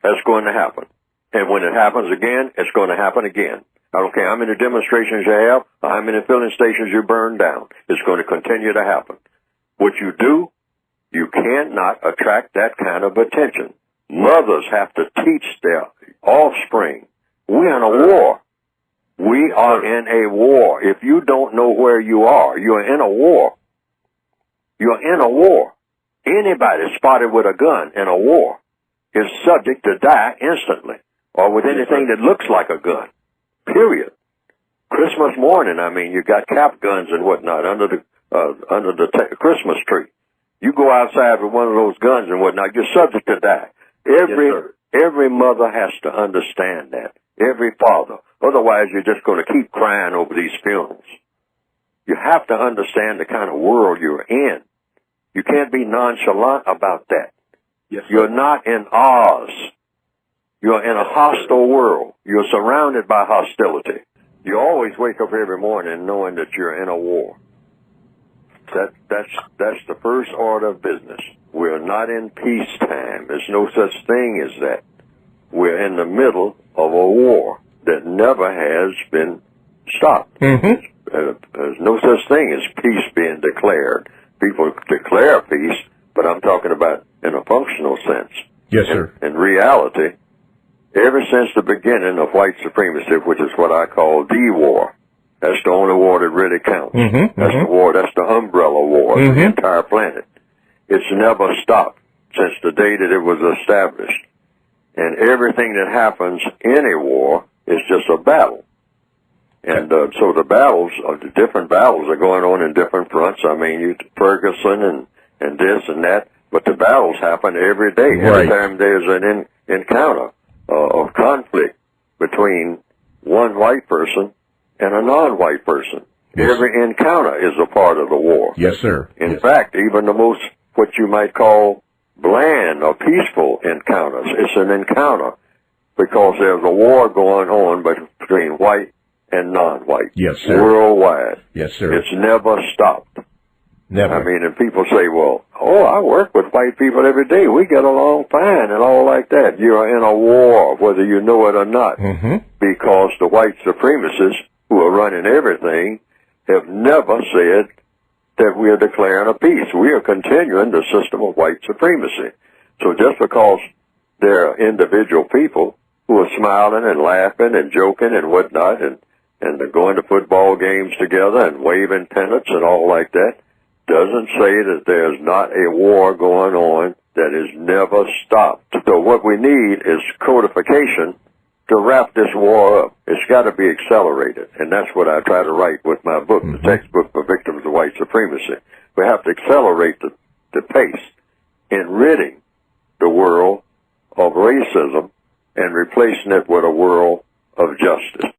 That's going to happen. And when it happens again, it's going to happen again. I don't care how many demonstrations you have, or how many filling stations you burn down. It's going to continue to happen. What you do, you cannot attract that kind of attention. Mothers have to teach their offspring. We're in a war. We are in a war. If you don't know where you are, you're in a war. You're in a war. Anybody spotted with a gun in a war is subject to die instantly, or with anything that looks like a gun. Period. Christmas morning, I mean, you got cap guns and whatnot under the Christmas tree. You go outside with one of those guns and whatnot, you're subject to die. Every mother has to understand that. Every father. Otherwise, you're just going to keep crying over these funerals. You have to understand the kind of world you're in. You can't be nonchalant about that. Yes, you're not in Oz. You're in a hostile world. You're surrounded by hostility. You always wake up every morning knowing that you're in a war. That's the first order of business. We're not in peacetime. There's no such thing as that. We're in the middle of a war that never has been stopped. Mm-hmm. There's no such thing as peace being declared. People declare peace, but I'm talking about in a functional sense. Yes, sir. In reality, ever since the beginning of white supremacy, which is what I call the war, that's the only war that really counts. Mm-hmm. That's the war, that's the umbrella war of the entire planet. It's never stopped since the day that it was established. And everything that happens in a war is just a battle. And so the battles, the different battles are going on in different fronts. I mean, Ferguson and this and that, but the battles happen every day. Right. Every time there's an encounter of conflict between one white person and a non-white person. Yes. Every encounter is a part of the war. Yes, sir. In fact, even the most, what you might call bland or peaceful encounters, it's an encounter because there's a war going on between white and non-white. Yes, sir. Worldwide. Yes, sir. It's never stopped. Never. I mean, and people say, well, I work with white people every day. We get along fine and all like that. You're in a war, whether you know it or not, because the white supremacists who are running everything have never said that we are declaring a peace. We are continuing the system of white supremacy. So just because there are individual people who are smiling and laughing and joking and whatnot, and they're going to football games together and waving pennants and all like that, doesn't say that there's not a war going on that is never stopped. So what we need is codification to wrap this war up. It's got to be accelerated, and that's what I try to write with my book, the textbook for victims of white supremacy. We have to accelerate the pace in ridding the world of racism and replacing it with a world of justice.